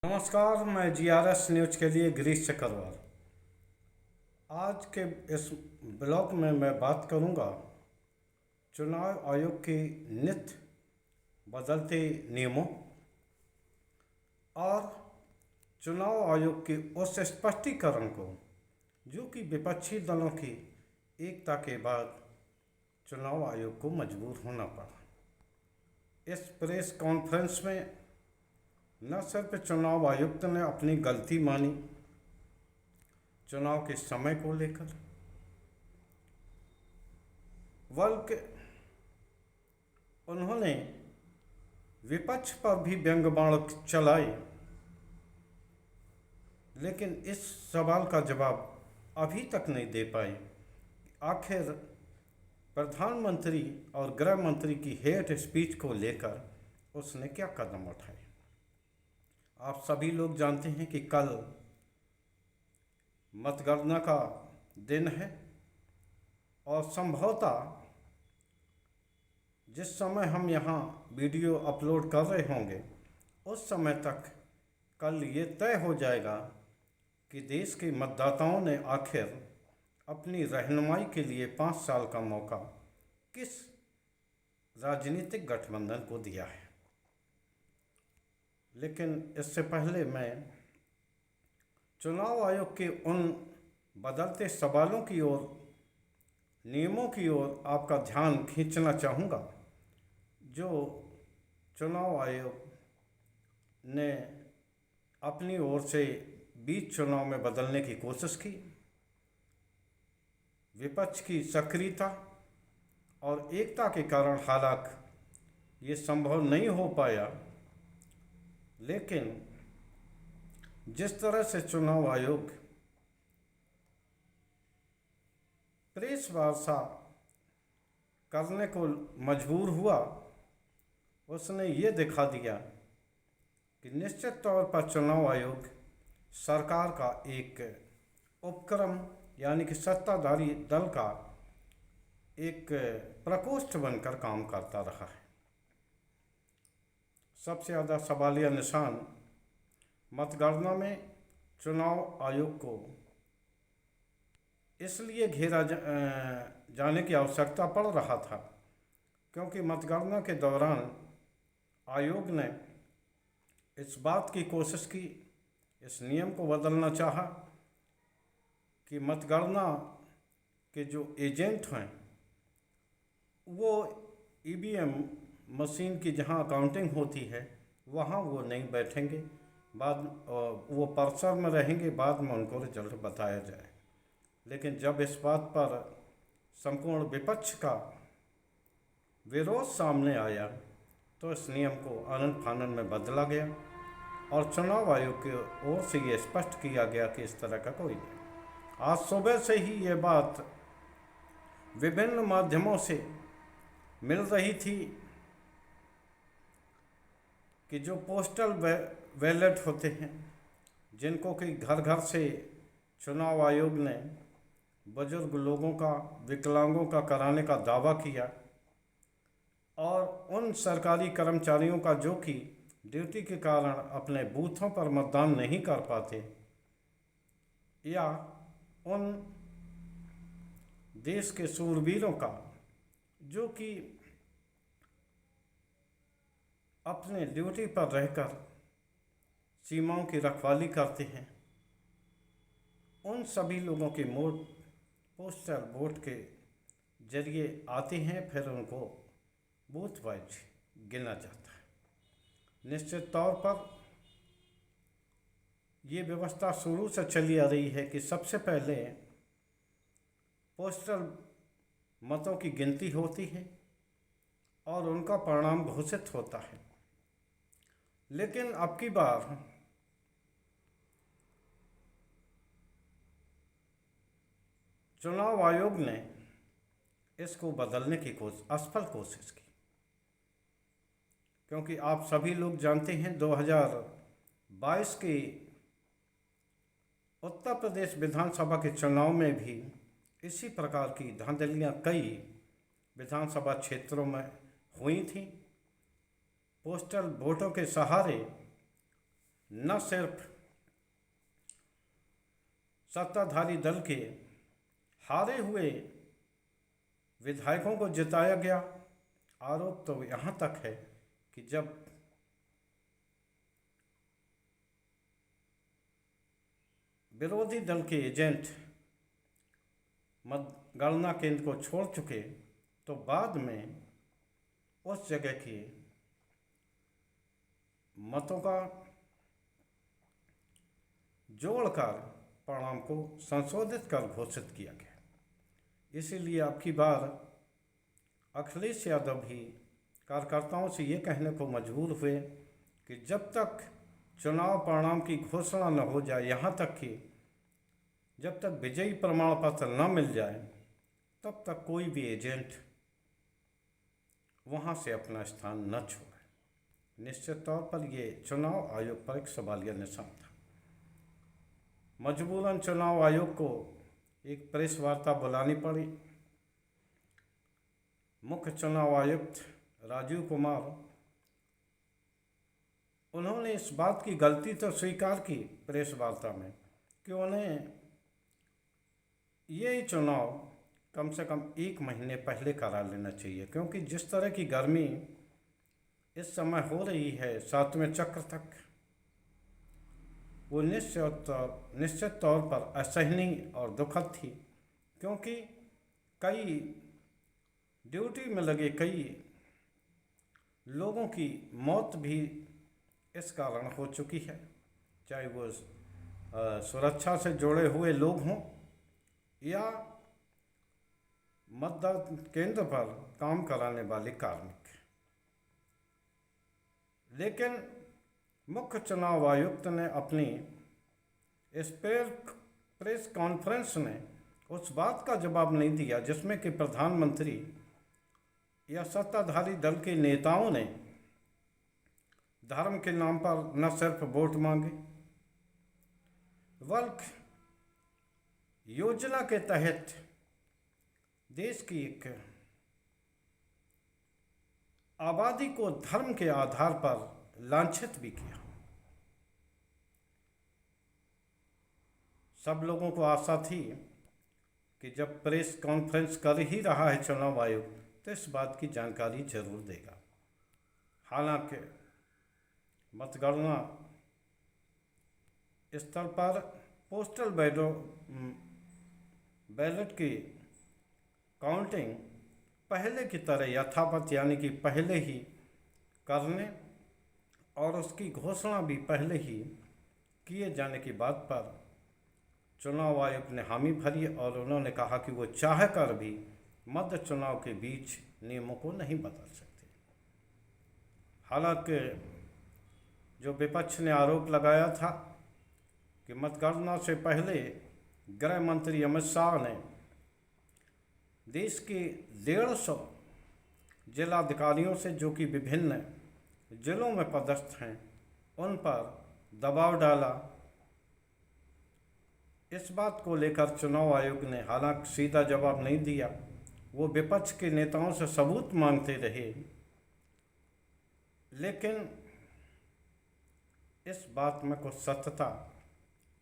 नमस्कार, मैं GRS news के लिए गिरीश चक्रवाल। आज के इस ब्लॉग में मैं बात करूंगा चुनाव आयोग के नित्य बदलते नियमों और चुनाव आयोग के उस स्पष्टीकरण को जो कि विपक्षी दलों की एकता के बाद चुनाव आयोग को मजबूर होना पड़ा। इस प्रेस कॉन्फ्रेंस में न सिर्फ चुनाव आयुक्त ने अपनी गलती मानी चुनाव के समय को लेकर, बल्कि उन्होंने विपक्ष पर भी व्यंग्य बाण चलाए, लेकिन इस सवाल का जवाब अभी तक नहीं दे पाए। आखिर प्रधानमंत्री और गृह मंत्री की हेट स्पीच को लेकर उसने क्या कदम उठाए। आप सभी लोग जानते हैं कि कल मतगणना का दिन है और संभवतः जिस समय हम यहाँ वीडियो अपलोड कर रहे होंगे उस समय तक कल ये तय हो जाएगा कि देश के मतदाताओं ने आखिर अपनी रहनुमाई के लिए 5 साल का मौका किस राजनीतिक गठबंधन को दिया है। लेकिन इससे पहले मैं चुनाव आयोग के उन बदलते सवालों की ओर, नियमों की ओर आपका ध्यान खींचना चाहूँगा जो चुनाव आयोग ने अपनी ओर से बीच चुनाव में बदलने की कोशिश की। विपक्ष की सक्रियता और एकता के कारण हालांकि ये संभव नहीं हो पाया, लेकिन जिस तरह से चुनाव आयोग प्रेस वार्ता करने को मजबूर हुआ, उसने ये दिखा दिया कि निश्चित तौर पर चुनाव आयोग सरकार का एक उपक्रम यानी कि सत्ताधारी दल का एक प्रकोष्ठ बनकर काम करता रहा है। सबसे ज़्यादा सवालिया निशान मतगणना में चुनाव आयोग को इसलिए घेरा जाने की आवश्यकता पड़ रहा था क्योंकि मतगणना के दौरान आयोग ने इस बात की कोशिश की, इस नियम को बदलना चाहा कि मतगणना के जो एजेंट हैं वो ईवीएम मशीन की जहां काउंटिंग होती है वहां वो नहीं बैठेंगे, बाद वो पर्चर में रहेंगे, बाद में उनको रिजल्ट बताया जाए। लेकिन जब इस बात पर संपूर्ण विपक्ष का विरोध सामने आया तो इस नियम को आनन फानन में बदला गया और चुनाव आयोग की ओर से ये स्पष्ट किया गया कि इस तरह का कोई नहीं। आज सुबह से ही ये बात विभिन्न माध्यमों से मिल रही थी कि जो पोस्टल बैलेट होते हैं जिनको कि घर घर से चुनाव आयोग ने बुजुर्ग लोगों का, विकलांगों का कराने का दावा किया और उन सरकारी कर्मचारियों का जो कि ड्यूटी के कारण अपने बूथों पर मतदान नहीं कर पाते, या उन देश के शूरवीरों का जो कि अपने ड्यूटी पर रहकर सीमाओं की रखवाली करते हैं, उन सभी लोगों के पोस्टल वोट के जरिए आते हैं, फिर उनको बूथ वाइज गिना जाता है। निश्चित तौर पर ये व्यवस्था शुरू से चली आ रही है कि सबसे पहले पोस्टल मतों की गिनती होती है और उनका परिणाम घोषित होता है। लेकिन अब की बार चुनाव आयोग ने इसको बदलने की असफल कोशिश की, क्योंकि आप सभी लोग जानते हैं 2022 के उत्तर प्रदेश विधानसभा के चुनाव में भी इसी प्रकार की धांधलियां कई विधानसभा क्षेत्रों में हुई थी। पोस्टल वोटों के सहारे न सिर्फ सत्ताधारी दल के हारे हुए विधायकों को जिताया गया, आरोप तो यहाँ तक है कि जब विरोधी दल के एजेंट मतगणना केंद्र को छोड़ चुके तो बाद में उस जगह के मतों का जोड़कर परिणाम को संशोधित कर घोषित किया गया। इसीलिए अब की बार अखिलेश यादव भी कार्यकर्ताओं से ये कहने को मजबूर हुए कि जब तक चुनाव परिणाम की घोषणा न हो जाए, यहाँ तक कि जब तक विजयी प्रमाण पत्र न मिल जाए, तब तक कोई भी एजेंट वहाँ से अपना स्थान न छोड़े। निश्चित तौर पर ये चुनाव आयोग पर एक सवालिया निशान था। मजबूरन चुनाव आयोग को एक प्रेस वार्ता बुलानी पड़ी। मुख्य चुनाव आयुक्त राजीव कुमार, उन्होंने इस बात की गलती तो स्वीकार की प्रेस वार्ता में कि उन्हें ये चुनाव कम से कम 1 महीने पहले करा लेना चाहिए, क्योंकि जिस तरह की गर्मी इस समय हो रही है 7वें चक्र तक, वो निश्चित तौर पर असहनीय और दुखद थी। क्योंकि कई ड्यूटी में लगे कई लोगों की मौत भी इस कारण हो चुकी है, चाहे वो सुरक्षा से जुड़े हुए लोग हों या मतदान केंद्र पर काम कराने वाले कार्मिक। लेकिन मुख्य चुनाव आयुक्त ने अपनी इस प्रेस कॉन्फ्रेंस में उस बात का जवाब नहीं दिया जिसमें कि प्रधानमंत्री या सत्ताधारी दल के नेताओं ने धर्म के नाम पर न सिर्फ वोट मांगे, बल्कि योजना के तहत देश की एक आबादी को धर्म के आधार पर लांछित भी किया। सब लोगों को आशा थी कि जब प्रेस कॉन्फ्रेंस कर ही रहा है चुनाव आयोग तो इस बात की जानकारी जरूर देगा। हालांकि मतगणना स्तर पर पोस्टल बैलेट की काउंटिंग पहले की तरह यथावत, यानी कि पहले ही करने और उसकी घोषणा भी पहले ही किए जाने की बात पर चुनाव आयोग ने हामी भरी और उन्होंने कहा कि वो चाह कर भी मध्य चुनाव के बीच नियमों को नहीं बदल सकते। हालांकि जो विपक्ष ने आरोप लगाया था कि मतगणना से पहले गृह मंत्री अमित शाह ने देश के 150 जिलाधिकारियों से, जो कि विभिन्न जिलों में पदस्थ हैं, उन पर दबाव डाला। इस बात को लेकर चुनाव आयोग ने हालांकि सीधा जवाब नहीं दिया, वो विपक्ष के नेताओं से सबूत मांगते रहे, लेकिन इस बात में कुछ सत्यता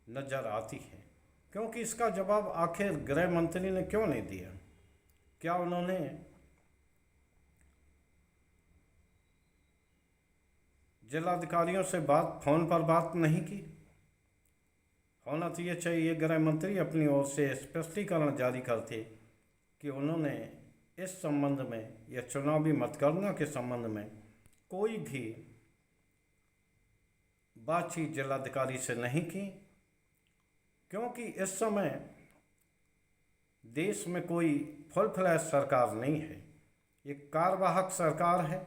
नजर आती है। क्योंकि इसका जवाब आखिर गृह मंत्री ने क्यों नहीं दिया? क्या उन्होंने जिलाधिकारियों से फोन पर बात नहीं की? होना तो ये चाहिए गृह मंत्री अपनी ओर से स्पष्टीकरण जारी करते कि उन्होंने इस संबंध में या चुनावी मतगणना के संबंध में कोई भी बातचीत जिलाधिकारी से नहीं की, क्योंकि इस समय देश में कोई फुल फ्लैश सरकार नहीं है। एक कार्यवाहक सरकार है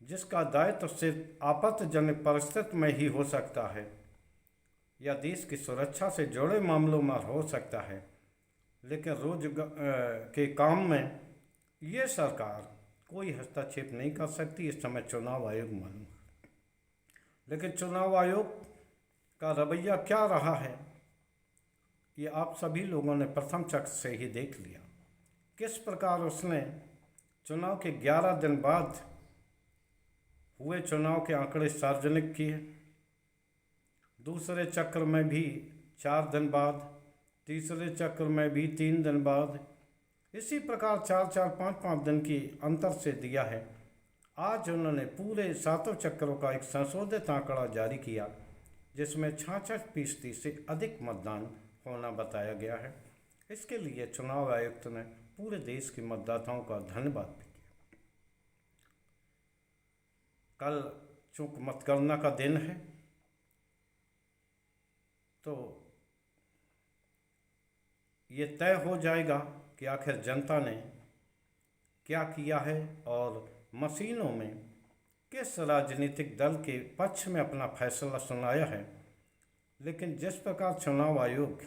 जिसका दायित्व सिर्फ आपत्तिजनक परिस्थिति में ही हो सकता है या देश की सुरक्षा से जुड़े मामलों में हो सकता है, लेकिन रोज के काम में ये सरकार कोई हस्तक्षेप नहीं कर सकती। इस समय चुनाव आयोग मालूम है, लेकिन चुनाव आयोग का रवैया क्या रहा है ये आप सभी लोगों ने प्रथम चक्र से ही देख लिया। किस प्रकार उसने चुनाव के 11 दिन बाद हुए चुनाव के आंकड़े सार्वजनिक किए दूसरे चक्र में भी 4 दिन बाद, तीसरे चक्र में भी 3 दिन बाद, इसी प्रकार 4-4, 5-5 दिन की अंतर से दिया है। आज उन्होंने पूरे 7 चक्रों का एक संशोधित आंकड़ा जारी किया, जिसमें 66% से अधिक मतदान होना बताया गया है। इसके लिए चुनाव आयुक्त ने पूरे देश के मतदाताओं का धन्यवाद भी किया। कल चूंकि मतगणना का दिन है, तो ये तय हो जाएगा कि आखिर जनता ने क्या किया है और मशीनों में किस राजनीतिक दल के पक्ष में अपना फैसला सुनाया है। लेकिन जिस प्रकार चुनाव आयोग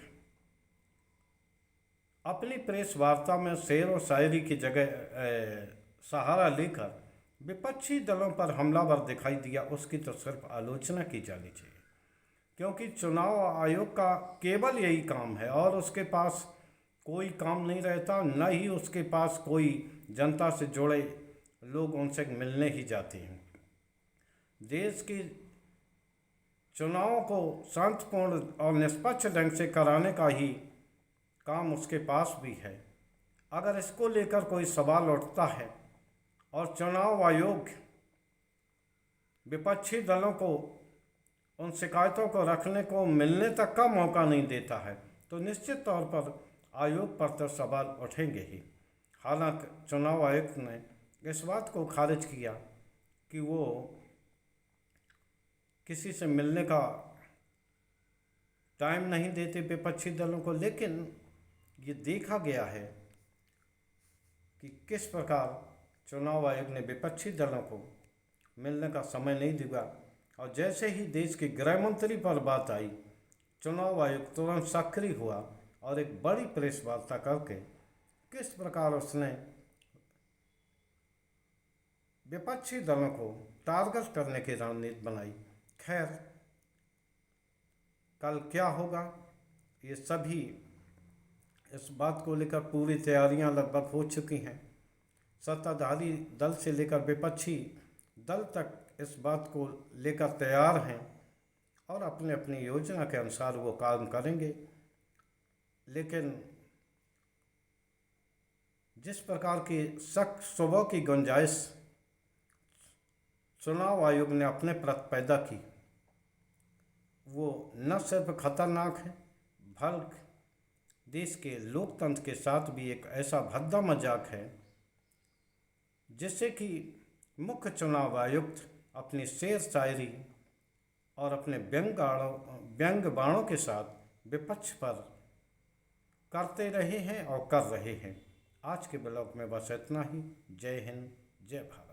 अपनी प्रेस वार्ता में शेर व शायरी की जगह सहारा लेकर विपक्षी दलों पर हमलावर दिखाई दिया, उसकी तो सिर्फ आलोचना की जानी चाहिए, क्योंकि चुनाव आयोग का केवल यही काम है और उसके पास कोई काम नहीं रहता, न ही उसके पास कोई जनता से जुड़े लोग उनसे मिलने ही जाते हैं। देश के चुनाव को शांतिपूर्ण और निष्पक्ष ढंग से कराने का ही काम उसके पास भी है। अगर इसको लेकर कोई सवाल उठता है और चुनाव आयोग विपक्षी दलों को उन शिकायतों को रखने को मिलने तक का मौका नहीं देता है, तो निश्चित तौर पर आयोग पर तो सवाल उठेंगे ही। हालांकि चुनाव आयुक्त ने इस बात को खारिज किया कि वो किसी से मिलने का टाइम नहीं देते विपक्षी दलों को, लेकिन ये देखा गया है कि किस प्रकार चुनाव आयोग ने विपक्षी दलों को मिलने का समय नहीं दिया, और जैसे ही देश के गृह मंत्री पर बात आई, चुनाव आयोग तुरंत सक्रिय हुआ और एक बड़ी प्रेस वार्ता करके किस प्रकार उसने विपक्षी दलों को टारगेट करने की रणनीति बनाई। खैर, कल क्या होगा, ये सभी इस बात को लेकर पूरी तैयारियां लगभग हो चुकी हैं। सत्ताधारी दल से लेकर विपक्षी दल तक इस बात को लेकर तैयार हैं और अपने अपनी योजना के अनुसार वो काम करेंगे। लेकिन जिस प्रकार की शक शुबह की गुंजाइश चुनाव आयोग ने अपने प्रति पैदा की, वो न सिर्फ खतरनाक है बल्कि देश के लोकतंत्र के साथ भी एक ऐसा भद्दा मजाक है जिससे कि मुख्य चुनाव आयुक्त अपनी शेर शायरी और अपने व्यंग बाणों के साथ विपक्ष पर करते रहे हैं और कर रहे हैं। आज के ब्लॉग में बस इतना ही। जय हिंद, जय भारत।